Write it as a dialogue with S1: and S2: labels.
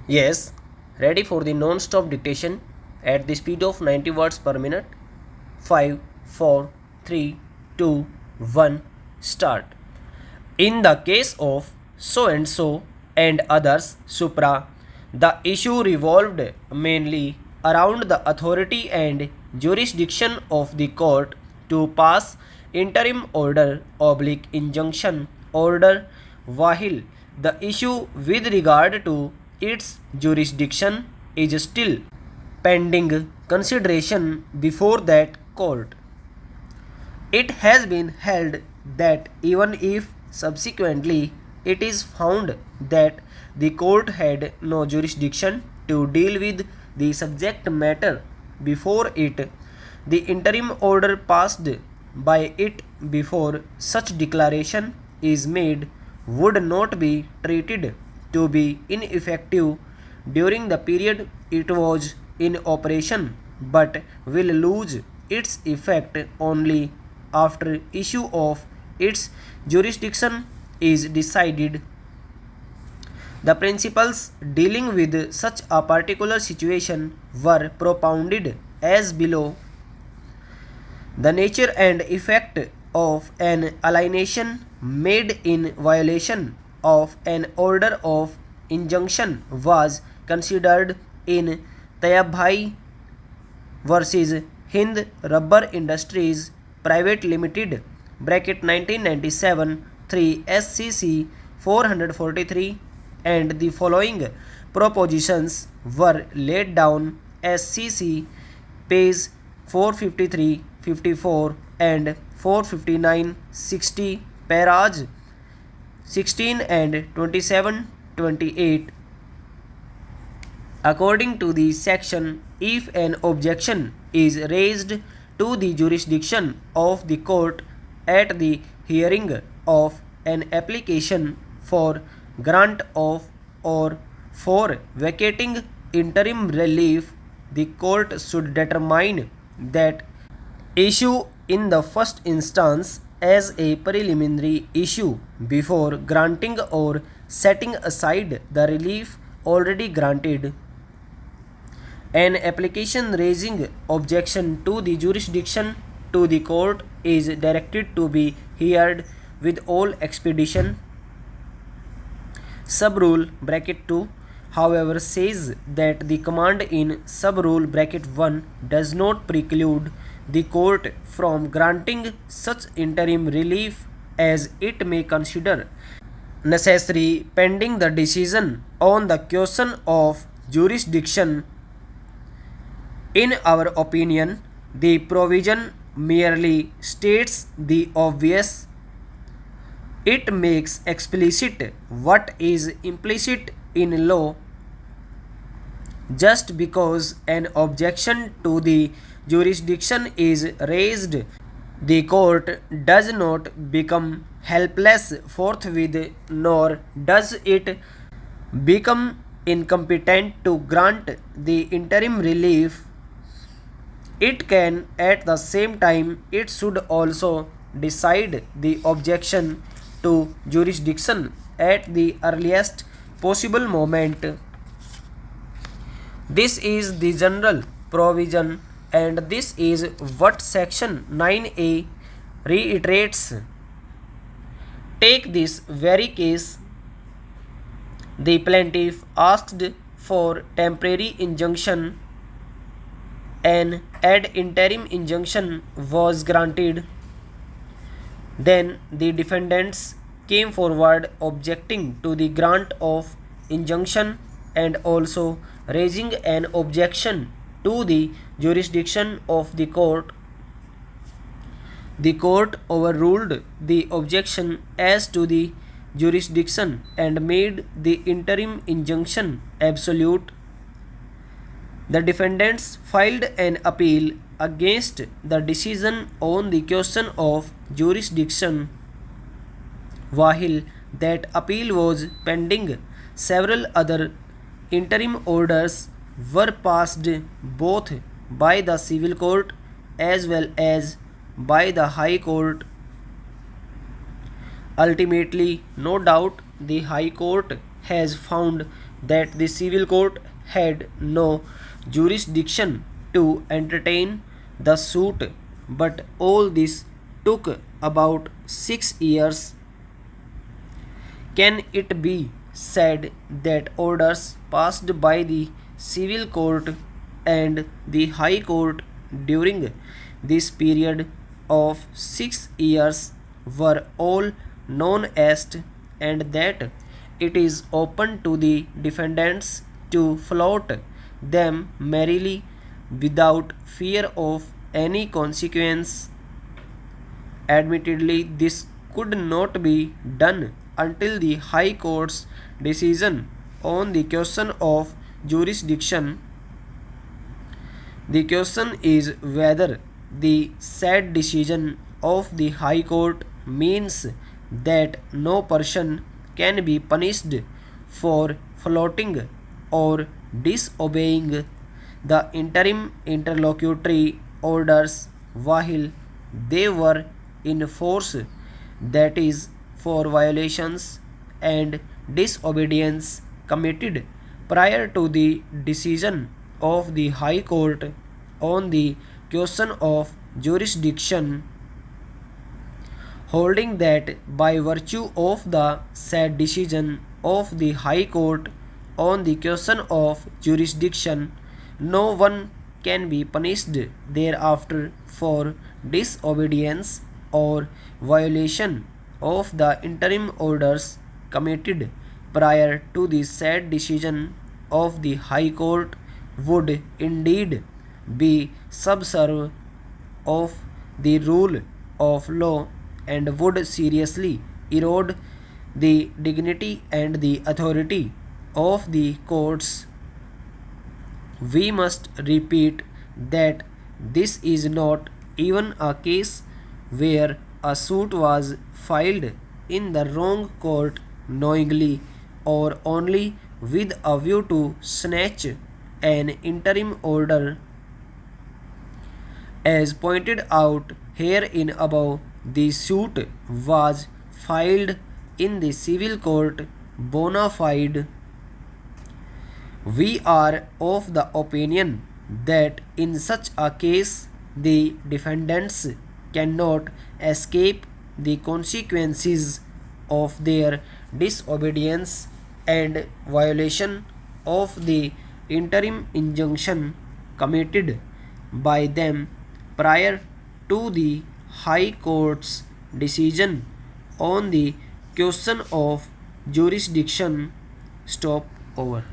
S1: Yes, ready for the non-stop dictation at the speed of 90 words per minute. 5, 4, 3, 2, 1, start. In the case of so and so and others, supra, the issue revolved mainly around the authority and jurisdiction of the court to pass interim order oblique injunction order, while the issue with regard to its jurisdiction is still pending consideration before that court. It has been held that even if subsequently it is found that the court had no jurisdiction to deal with the subject matter before it, the interim order passed by it before such declaration is made would not be treated to be ineffective during the period it was in operation, but will lose its effect only after issue of its jurisdiction is decided. The principles dealing with such a particular situation were propounded as below. The nature and effect of an alienation made in violation of an order of injunction was considered in Tayabhai versus Hind Rubber Industries Private Limited bracket 1997 3 SCC 443, and the following propositions were laid down SCC page 453, 54 and 459, 60 paras 16 and 27, 28. According to the section, if an objection is raised to the jurisdiction of the court at the hearing of an application for grant of or for vacating interim relief, the court should determine that issue in the first instance as a preliminary issue before granting or setting aside the relief already granted. An application raising objection to the jurisdiction to the court is directed to be heard with all expedition. Subrule bracket 2, however, says that the command in subrule bracket 1 does not preclude the court from granting such interim relief as it may consider necessary pending the decision on the question of jurisdiction. In our opinion, the provision merely states the obvious. It makes explicit what is implicit in law. Just because an objection to the jurisdiction is raised, the court does not become helpless forthwith, nor does it become incompetent to grant the interim relief. It can, at the same time, it should also decide the objection to jurisdiction at the earliest possible moment. This is the general provision, and this is what section 9A reiterates. Take this very case. The plaintiff asked for temporary injunction. An ad interim injunction was granted. Then the defendants came forward objecting to the grant of injunction and also raising an objection to the jurisdiction of the court. The court overruled the objection as to the jurisdiction and made the interim injunction absolute. The defendants filed an appeal against the decision on the question of jurisdiction. While that appeal was pending, several other interim orders were passed both by the civil court as well as by the High Court. Ultimately, no doubt, the High Court has found that the civil court had no jurisdiction to entertain the suit, but all this took about 6 years. Can it be said that orders passed by the civil court and the high court during this period of 6 years were all non-est, and that it is open to the defendants to flout them merrily without fear of any consequence? Admittedly, this could not be done until the High Court's decision on the question of jurisdiction. The question is whether the said decision of the High Court means that no person can be punished for flouting or disobeying the interim interlocutory orders while they were in force, that is, for violations and disobedience committed prior to the decision of the High Court on the question of jurisdiction, holding that by virtue of the said decision of the High Court on the question of jurisdiction, no one can be punished thereafter for disobedience or violation of the interim orders committed prior to the said decision of the High Court would indeed be subserve of the rule of law and would seriously erode the dignity and the authority of the courts. We must repeat that this is not even a case where a suit was filed in the wrong court knowingly or only with a view to snatch an interim order. As pointed out herein above, the suit was filed in the civil court bona fide. We are of the opinion that in such a case the defendants cannot escape the consequences of their disobedience and violation of the interim injunction committed by them prior to the High Court's decision on the question of jurisdiction. Stop over.